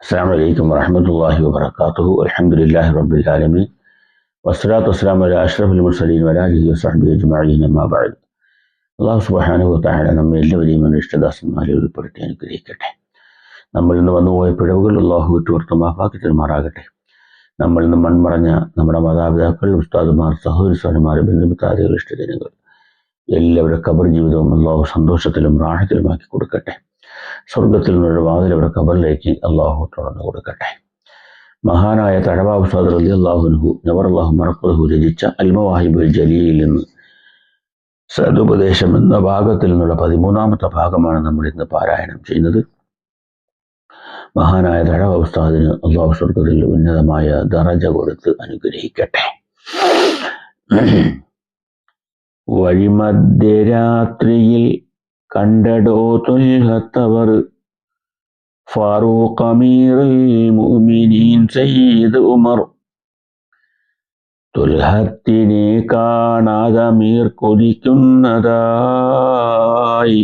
السلام عليكم ورحمة الله وبركاته. الحمد لله رب العالمين والصلاة والسلام على أشرف المرسلين وعلى آله وصحبه أجمعين. أما بعد, അള്ളാഹു സുബ്ഹാനഹു വതആല നമ്മെ എല്ലാവരെയും ഇഷ്ടദാസന്മാരെ ഉൾപ്പെടുത്തി അനുഗ്രഹിക്കട്ടെ. നമ്മൾ ഇന്ന് വന്നുപോയ പിഴവുകൾ അള്ളാഹു വിട്ടുപുറത്ത് മാഫാക്കി തരുമാറാകട്ടെ. നമ്മൾ ഇന്ന് മൺമറഞ്ഞ നമ്മുടെ മാതാപിതാക്കൾ, ഉസ്താദുമാർ, സഹോദരന്മാർ, ബന്ധുമിത്രാദികൾ, ഇഷ്ടജനങ്ങൾ എല്ലാവരുടെ ഖബർ ജീവിതവും അള്ളാഹു സന്തോഷത്തിലും റാഹത്തിലുമാക്കി കൊടുക്കട്ടെ. സ്വർഗത്തിൽ നിന്നൊരു വാതിൽ അവരുടെ ഖബറിലേക്ക് അള്ളാഹു തുറന്നു കൊടുക്കട്ടെ. മഹാനായ തഴവാ ഉസ്താദ് റളിയല്ലാഹു അൻഹു നവർ അല്ലാഹു മർഖദഹു രചിച്ച അൽ മവാഹിബുൽ ജലീലിൽ നിന്ന് സദുപദേശം എന്ന ഭാഗത്തിൽ നിന്നുള്ള 13ാമത്തെ ഭാഗമാണ് നമ്മൾ ഇന്ന് പാരായണം ചെയ്യുന്നത്. മഹാനായ തഴവാ ഉസ്താദിന് അള്ളാഹു സ്വർഗത്തിൽ ഉന്നതമായ ദറജ കൊടുത്ത് അനുഗ്രഹിക്കട്ടെ. വഴിമധ്യരാത്രിയിൽ കണ്ടടോ ത്വൽഹത്തവർ ഫാറൂഖ് അമീറുൽ മുഅ്മിനീൻ സയ്യിദ് ഉമർ. ത്വൽഹത്തിനെ കാണാതെ അമീർ കൊതിക്കുന്നതായി,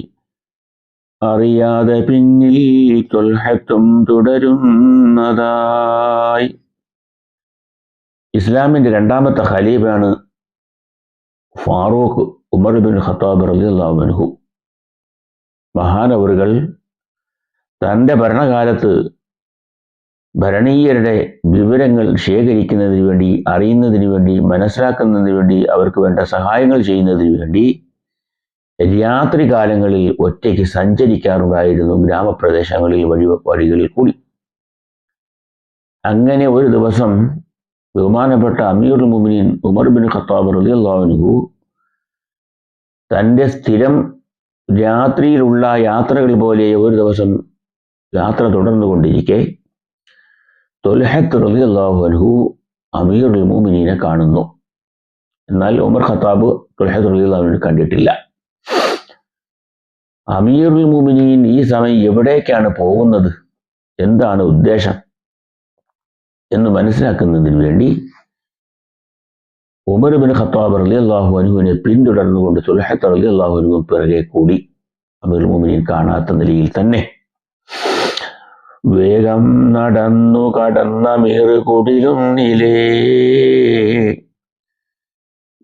അറിയാതെ പിന്നിൽ ത്വൽഹത്തും തുടരുന്നതായി. ഇസ്ലാമിന്റെ രണ്ടാമത്തെ ഖലീഫയാണ് ഫാറൂഖ് ഉമർ ബിൻ ഖത്താബ് റളിയല്ലാഹു അൻഹു. മഹാനവറുകൾ തൻ്റെ ഭരണകാലത്ത് ഭരണീയരുടെ വിവരങ്ങൾ ശേഖരിക്കുന്നതിന് വേണ്ടി, അറിയുന്നതിന് വേണ്ടി, മനസ്സിലാക്കുന്നതിന് വേണ്ടി, അവർക്ക് വേണ്ട സഹായങ്ങൾ ചെയ്യുന്നതിന് വേണ്ടി രാത്രി കാലങ്ങളിൽ ഒറ്റയ്ക്ക് സഞ്ചരിക്കാറുണ്ടായിരുന്നു ഗ്രാമപ്രദേശങ്ങളിൽ, വഴികളിൽ കൂടി. അങ്ങനെ ഒരു ദിവസം ബഹുമാനപ്പെട്ട അമീറുൽ മുഅ്മിനീൻ ഉമർ ബിൻ ഖത്താബ് റളിയല്ലാഹു അൻഹു തൻ്റെ സ്ഥിരം രാത്രിയിലുള്ള യാത്രകൾ പോലെ ഒരു ദിവസം യാത്ര തുടർന്നുകൊണ്ടിരിക്കെ ത്വൽഹത്ത് റളിയല്ലാഹു അൻഹു അമീറുൽ മുഅ്മിനീനെ കാണുന്നു. എന്നാൽ ഉമർ ഖത്താബ് ത്വൽഹത്ത് റളിയല്ലാഹു അൻഹു കണ്ടിട്ടില്ല. അമീറുൽ മുഅ്മിനീൻ ഈ സമയം എവിടേക്കാണ് പോകുന്നത്, എന്താണ് ഉദ്ദേശം എന്ന് മനസ്സിലാക്കുന്നതിന് വേണ്ടി ഉമർ ബിൻ ഖത്താബ് റളിയല്ലാഹു അൻഹുവിനെ പിന്തുടർന്നുകൊണ്ട് ത്വൽഹത്ത് റളിയല്ലാഹു അൻഹു പിറകെ കൂടി. അമീറുൽ മുഅ്മിനീൻ കാണാത്ത നിലയിൽ തന്നെ വേഗം നടന്നു കടന്ന അമീർ കുടിലുന്നിലേ,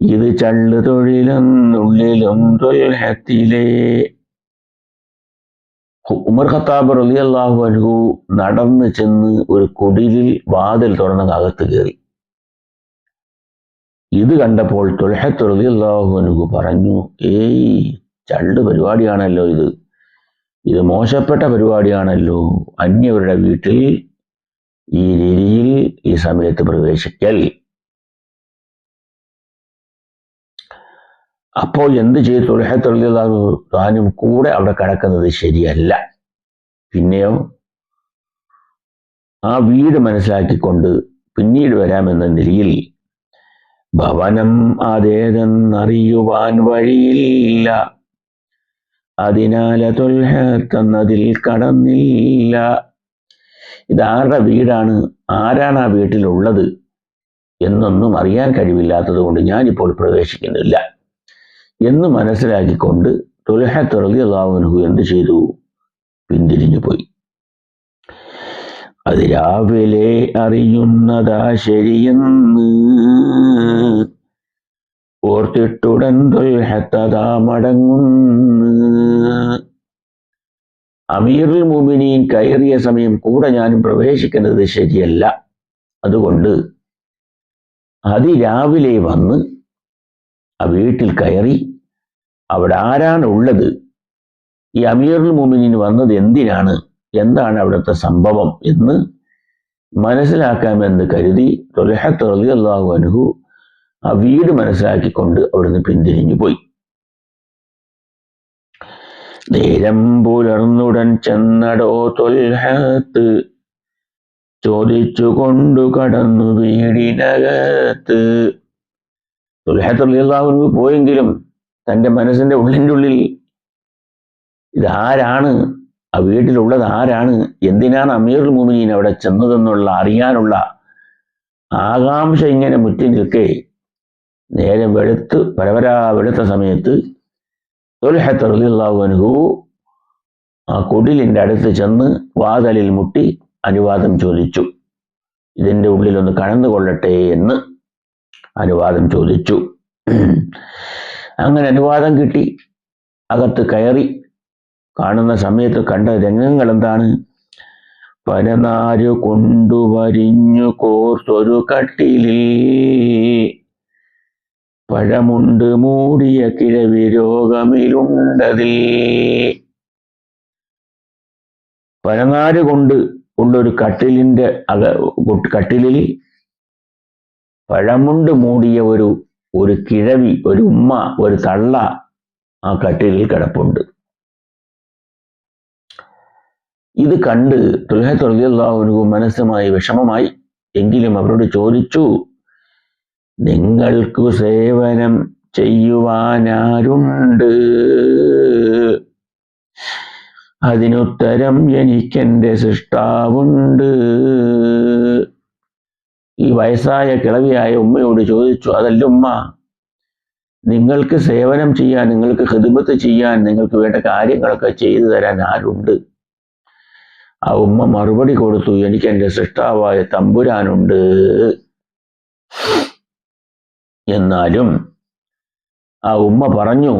ഇത് ചള്ളു തൊഴിലെന്നുള്ളിലും ത്വൽഹത്തിലേ. ഉമർ ഖത്താബ് റളിയല്ലാഹു അൻഹു നടന്നു ചെന്ന് ഒരു കുടിലിൽ വാതിൽ തുറന്ന് അകത്ത് കയറി. ഇത് കണ്ടപ്പോൾ ത്വൽഹത്ത് റളിയല്ലാഹു അൻഹു പറഞ്ഞു, ഏയ് ചള്ളു പരിപാടിയാണല്ലോ ഇത് മോശപ്പെട്ട പരിപാടിയാണല്ലോ, അന്യവരുടെ വീട്ടിൽ ഈ രീതിയിൽ ഈ സമയത്ത് പ്രവേശിക്കൽ. അപ്പോൾ എന്ത് ചെയ്തു ത്വൽഹത്ത് റളിയല്ലാഹു അൻഹു? താനും കൂടെ അവിടെ കിടക്കുന്നത് ശരിയല്ല. പിന്നെയോ ആ വീട് മനസ്സിലാക്കിക്കൊണ്ട് പിന്നീട് വരാമെന്ന നിലയിൽ ഭവനം അതേതെന്നറിയുവാൻ വഴിയില്ല, അതിനാൽ ത്വൽഹത്തെന്നതിൽ കടന്നില്ല. ഇതാരുടെ വീടാണ്, ആരാണ് ആ വീട്ടിലുള്ളത് എന്നൊന്നും അറിയാൻ കഴിവില്ലാത്തത് കൊണ്ട് ഞാനിപ്പോൾ പ്രവേശിക്കുന്നില്ല എന്ന് മനസ്സിലാക്കിക്കൊണ്ട് ത്വൽഹത്ത് റളിയല്ലാഹു അൻഹു എന്ത് ചെയ്തു? പിന്തിരിഞ്ഞു പോയി. അത് രാവിലെ അറിയുന്നതാ ശരിയെന്ന് ഓർത്തിട്ടുടൻ ത്വൽഹത്തതാ മടങ്ങുന്നു. അമീറുൽ മുഅ്മിനീൻ കയറിയ സമയം കൂടെ ഞാനും പ്രവേശിക്കുന്നത് ശരിയല്ല, അതുകൊണ്ട് അതിരാവിലെ വന്ന് ആ വീട്ടിൽ കയറി അവിടെ ആരാണ് ഉള്ളത്, ഈ അമീറുൽ മുഅ്മിനീൻ വന്നത് എന്തിനാണ്, എന്താണ് അവിടുത്തെ സംഭവം എന്ന് മനസ്സിലാക്കാമെന്ന് കരുതി ത്വൽഹത്ത് റളിയല്ലാഹു അൻഹു ആ വീട് മനസ്സിലാക്കിക്കൊണ്ട് അവിടുന്ന് പിന്തിരിഞ്ഞു പോയി. നേരം പുലർന്നുടൻ ചെന്നടോ ത്വൽഹത്ത്, ചോദിച്ചുകൊണ്ടു കടന്നു വീടിനകത്ത്. ത്വൽഹത്ത് റളിയല്ലാഹു അൻഹു പോയെങ്കിലും തൻ്റെ മനസ്സിന്റെ ഉള്ളിൻ്റെ ഉള്ളിൽ ഇതാരാണ്, ആ വീട്ടിലുള്ളത് ആരാണ്, എന്തിനാണ് അമീറുൽ മുഅ്മിനീൻ അവിടെ ചെന്നതെന്നുള്ള അറിയാനുള്ള ആകാംക്ഷ ഇങ്ങനെ മുറ്റി നിൽക്കെ നേരെ വെളുത്ത സമയത്ത് ത്വൽഹത്ത് റളിയല്ലാഹു അൻഹു ആ കുടിലിൻ്റെ അടുത്ത് ചെന്ന് വാതിലിൽ മുട്ടി അനുവാദം ചോദിച്ചു. ഇതിൻ്റെ ഉള്ളിലൊന്ന് കടന്നുകൊള്ളട്ടെ എന്ന് അനുവാദം ചോദിച്ചു. അങ്ങനെ അനുവാദം കിട്ടി. അകത്ത് കയറി. കാണുന്ന സമയത്ത് കണ്ട രംഗങ്ങൾ എന്താണ്? പരനാരു കൊണ്ടുവരിഞ്ഞു കോർത്തൊരു കട്ടിലിൽ പഴമുണ്ട് മൂടിയ കിഴവി രോഗമിലുണ്ടതിൽ. പരനാര് ഉള്ളൊരു കട്ടിലിൽ പഴമുണ്ട് മൂടിയ ഒരു കിഴവി, ഒരു ഉമ്മ, ഒരു തള്ള ആ കട്ടിലിൽ കിടപ്പുണ്ട്. ഇത് കണ്ട് തുൽഹത്ത് റളിയല്ലാഹു അൻഹു മനസ്സുമായി വിഷമമായി. എങ്കിലും അവരോട് ചോദിച്ചു, നിങ്ങൾക്ക് സേവനം ചെയ്യുവാനാരുണ്ട്? അതിനുത്തരം എനിക്കെൻ്റെ സൃഷ്ടാവുണ്ട്. ഈ വയസ്സായ കിളവിയായ ഉമ്മയോട് ചോദിച്ചു, അതല്ല ഉമ്മ, നിങ്ങൾക്ക് സേവനം ചെയ്യാൻ, നിങ്ങൾക്ക് ഖിദ്മത്ത് ചെയ്യാൻ, നിങ്ങൾക്ക് വേണ്ട കാര്യങ്ങളൊക്കെ ചെയ്തു തരാൻ ആരുണ്ട്? ആ ഉമ്മ മറുപടി കൊടുത്തു, എനിക്ക് എൻ്റെ സൃഷ്ടാവായ തമ്പുരാനുണ്ട്. എന്നാലും ആ ഉമ്മ പറഞ്ഞു,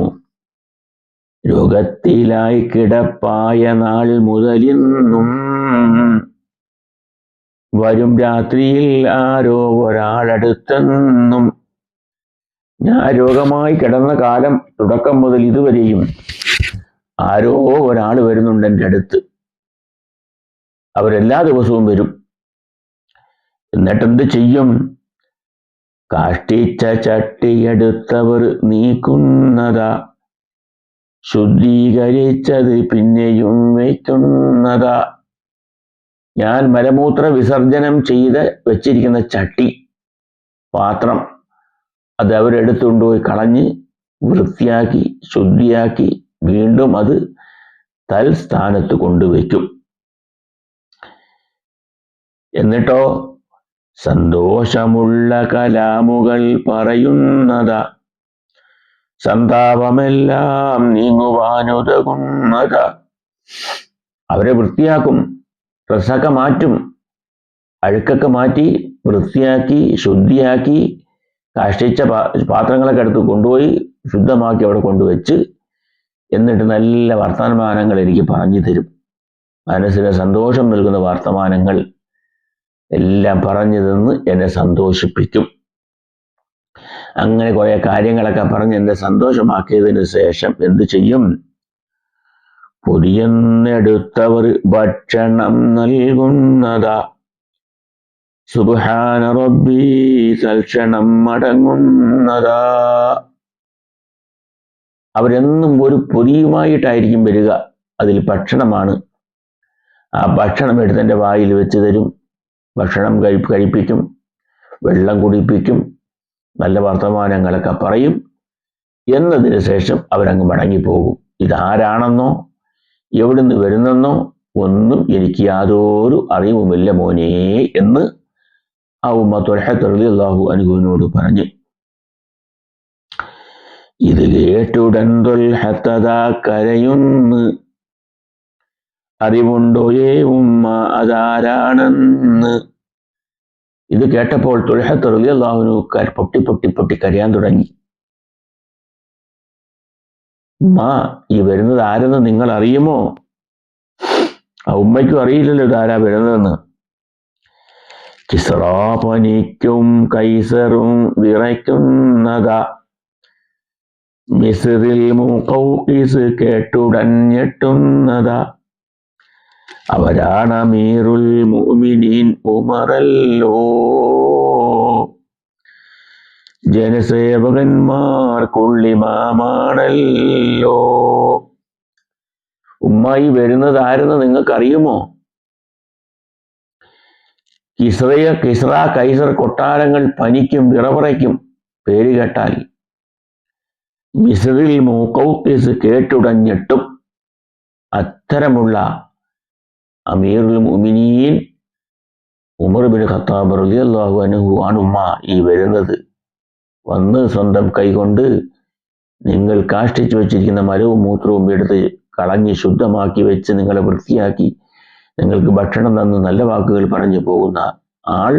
രോഗത്തിലായി കിടപ്പായ നാൾ മുതലിന്നും വരും രാത്രിയിൽ ആരോ ഒരാളടുത്തെന്നും. ഞാൻ രോഗമായി കിടന്ന കാലം തുടക്കം മുതൽ ഇതുവരെയും ആരോ ഒരാൾ വരുന്നുണ്ട് എൻ്റെ അടുത്ത്. അവരെല്ലാ ദിവസവും വരും. എന്നിട്ടെന്ത് ചെയ്യും? കാഷ്ടിച്ച ചട്ടിയെടുത്തവർ നീക്കുന്നതാ, ശുദ്ധീകരിച്ചത് പിന്നെയും വയ്ക്കുന്നതാ. ഞാൻ മലമൂത്ര വിസർജനം ചെയ്ത് വെച്ചിരിക്കുന്ന ചട്ടി, പാത്രം, അത് അവരെടുത്തുകൊണ്ടുപോയി കളഞ്ഞ് വൃത്തിയാക്കി ശുദ്ധിയാക്കി വീണ്ടും അത് തൽസ്ഥാനത്ത് കൊണ്ടുവയ്ക്കും. എന്നിട്ടോ സന്തോഷമുള്ള കലാമുകൾ പറയുന്നതാ, സന്താപമെല്ലാം നീങ്ങുവാനുതകുന്നതാ. അവരെ വൃത്തിയാക്കും, ഡ്രസ്സൊക്കെ മാറ്റും, അഴുക്കൊക്കെ മാറ്റി വൃത്തിയാക്കി ശുദ്ധിയാക്കി കാഷ്ടിച്ച പാത്രങ്ങളൊക്കെ എടുത്ത് കൊണ്ടുപോയി ശുദ്ധമാക്കി അവിടെ കൊണ്ടുവച്ച്, എന്നിട്ട് നല്ല വർത്തമാനങ്ങൾ എനിക്ക് പറഞ്ഞു തരും. മനസ്സിന് സന്തോഷം നൽകുന്ന വർത്തമാനങ്ങൾ എല്ലാം പറഞ്ഞു തന്ന് എന്നെ സന്തോഷിപ്പിക്കും. അങ്ങനെ കുറെ കാര്യങ്ങളൊക്കെ പറഞ്ഞ് എന്നെ സന്തോഷമാക്കിയതിന് ശേഷം എന്ത് ചെയ്യും? പൊതിയെന്നെടുത്തവർ ഭക്ഷണം നൽകുന്നതാ, സുബ്ഹാന റബ്ബി തൽക്ഷണം മടങ്ങുന്നതാ. അവരെന്നും ഒരു പൊതിയുമായിട്ടായിരിക്കും വരിക. അതിൽ ഭക്ഷണമാണ്. ആ ഭക്ഷണം എടുത്തെൻ്റെ വായിൽ വെച്ച് തരും. ഭക്ഷണം കഴിപ്പിക്കും, വെള്ളം കുടിപ്പിക്കും, നല്ല വർത്തമാനങ്ങളൊക്കെ പറയും. എന്നതിന് ശേഷം അവരങ്ങ് മടങ്ങിപ്പോകും. ഇതാരാണെന്നോ എവിടുന്ന് വരുന്നെന്നോ ഒന്നും എനിക്ക് യാതൊരു അറിവുമില്ല മോനെ എന്ന് ആ ഉമ്മ തുൽഹത്ത് റളിയല്ലാഹു അൻഹുവിനോട് പറഞ്ഞു. ഇത് കേട്ടുടൻ തുൽഹത്ത് കരയുന്നു, അറിവുണ്ടോയേ ഉമ്മ അതാരാണെന്ന്. ഇത് കേട്ടപ്പോൾ തുൽഹത്ത് റളിയല്ലാഹു അൻഹു പൊട്ടി കരയാൻ തുടങ്ങി. ഉമ്മ, ഈ വരുന്നത് ആരെന്ന് നിങ്ങൾ അറിയുമോ? ആ ഉമ്മയ്ക്കും അറിയില്ലല്ലോ ഇതാരാ വരുന്നതെന്ന്. കിസ്റാ പനിക്കും കൈസറും വിറയ്ക്കുന്നതാ, മിസ്റിൽ മുഖൗഖിസ് കേട്ടുടൻ ഞെട്ടുന്നതാ. അവരാണ് അമീറുൽ മുഅ്മിനീൻ ഉമറല്ലോ, ജനസേവകന്മാർക്കുള്ളിമാമാണല്ലോ. ഉമ്മായി വരുന്നത് ആരെന്ന് നിങ്ങൾക്കറിയുമോ? കിസ്റ കൈസർ കൊട്ടാരങ്ങൾ പനിക്കും വിറവിറയ്ക്കും പേര് കേട്ടാൽ. മിസ്റിൽ മുഖൗഖിസ് കേട്ടുടഞ്ഞിട്ടും. അത്തരമുള്ള അമീറുൽ മുഅ്മിനീൻ ഉമർ ബിൻ ഖത്താബ് റളിയല്ലാഹു അൻഹു ആണ് ഉമ്മ ഈ വരുന്നത്. വന്ന് സ്വന്തം കൈകൊണ്ട് നിങ്ങൾ കാഷ്ടിച്ചു വെച്ചിരിക്കുന്ന മലവും മൂത്രവും എടുത്ത് കളഞ്ഞ് ശുദ്ധമാക്കി വെച്ച് നിങ്ങളെ വൃത്തിയാക്കി നിങ്ങൾക്ക് ഭക്ഷണം തന്ന് നല്ല വാക്കുകൾ പറഞ്ഞു പോകുന്ന ആൾ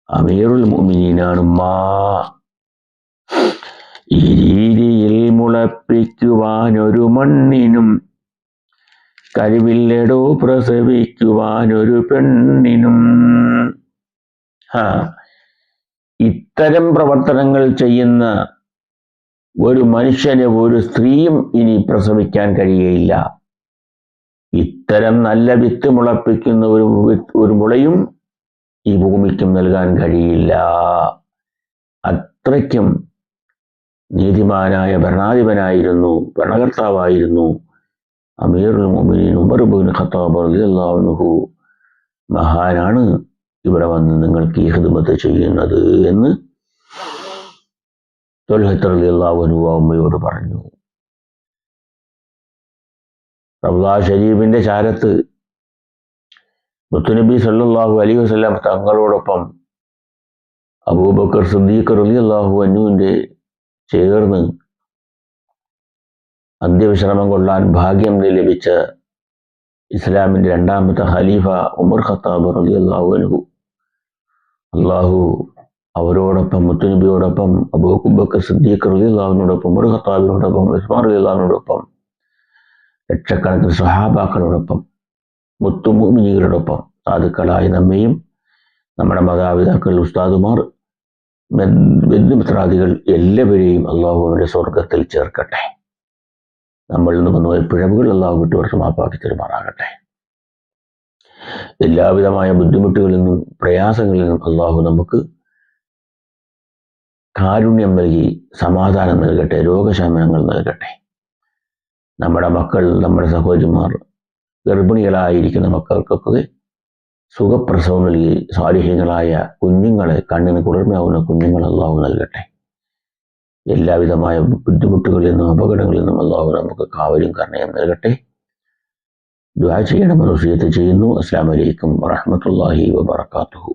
അമീറുൽ മുഅ്മിനീനാണ്. ഈ രീതിയിൽ മുളപ്പിക്കുവാനൊരു മണ്ണിനും കഴിവില്ലെടോ പ്രസവിക്കുവാനൊരു പെണ്ണിനും. ഇത്തരം പ്രവർത്തനങ്ങൾ ചെയ്യുന്ന ഒരു മനുഷ്യന് ഒരു സ്ത്രീയും ഇനി പ്രസവിക്കാൻ കഴിയുകയില്ല. ഇത്തരം നല്ല വിത്ത് മുളപ്പിക്കുന്ന ഒരു മുളയും ഈ ഭൂമിക്കും നൽകാൻ കഴിയില്ല. അത്രയ്ക്കും നീതിമാനായ ഭരണകർത്താവായിരുന്നു അമീറുൽ മുഅ്മിനീൻ ഉമർ ഇബ്നു ഖത്താബ് റളിയല്ലാഹു അൻഹു. മഹാനാണ് ഇവിടെ വന്ന് നിങ്ങൾക്ക് ഈ ഖിദ്മത്ത് ചെയ്യുന്നത് എന്ന് ത്വൽഹത്ത് റളിയല്ലാഹു അൻഹു ഉമ്മയോട് പറഞ്ഞു. റൗള ഷരീഫിന്റെ ചാരത്ത് മുത്തുനബി സല്ലല്ലാഹു അലൈഹി വസല്ലം തങ്ങളോടൊപ്പം അബൂബക്കർ സിദ്ദീഖ് റളിയല്ലാഹു അൻഹുവിന്റെ ചേർന്ന് അന്ത്യവിശ്രമം കൊള്ളാൻ ഭാഗ്യം ലഭിച്ച ഇസ്ലാമിന്റെ രണ്ടാമത്തെ ഖലീഫ ഉമർ ഖത്താബ് റളിയല്ലാഹു അൻഹു, അള്ളാഹു അവരോടൊപ്പം മുത്തുനബിയോടൊപ്പം അബൂബക്കർ സിദ്ദീഖ് റളിയല്ലാഹുവിനോടൊപ്പം ഉമർ ഖത്താബിനോടൊപ്പം ഉസ്മാൻ റളിയല്ലാഹുവിനോടൊപ്പം ലക്ഷക്കണക്കിന് സ്വഹാബാക്കളോടൊപ്പം മുത്തുമുഅ്മിനീങ്ങളോടൊപ്പം സാധുക്കളായ നമ്മയും നമ്മുടെ മാതാപിതാക്കൾ, ഉസ്താദുമാർ, ബന്ധുമിത്രാദികൾ എല്ലാവരെയും അള്ളാഹു അവരുടെ സ്വർഗത്തിൽ ചേർക്കട്ടെ. നമ്മളിൽ നിന്ന് വന്നുപോയ പിഴവുകൾ അള്ളാഹു വിട്ടുവർഷം മാപ്പാക്കി തരുമാറാകട്ടെ. എല്ലാവിധമായ ബുദ്ധിമുട്ടുകളിൽ നിന്നും പ്രയാസങ്ങളിൽ നിന്നും അള്ളാഹു നമുക്ക് കാരുണ്യം നൽകി സമാധാനം നൽകട്ടെ, രോഗശമനങ്ങൾ നൽകട്ടെ. നമ്മുടെ മക്കൾ, നമ്മുടെ സഹോദരിമാർ, ഗർഭിണികളായിരിക്കുന്ന മക്കൾക്കൊക്കെ സുഖപ്രസവം നൽകി സാലിഹ്യങ്ങളായ കുഞ്ഞുങ്ങളെ, കണ്ണിന് കുളിർമയാവുന്ന കുഞ്ഞുങ്ങൾ അള്ളാഹു നൽകട്ടെ. എല്ലാവിധമായ ബുദ്ധിമുട്ടുകളിൽ നിന്നും അപകടങ്ങളിൽ നിന്നും അള്ളാഹു നമുക്ക് കാവലും കരുണയും നൽകട്ടെ. ദുആ ചെയ്യണമെന്ന് വസിയത്ത് ചെയ്യുന്നു. അസ്സലാമു അലൈക്കും വറഹ്മത്തുള്ളാഹി വബറകാതുഹു.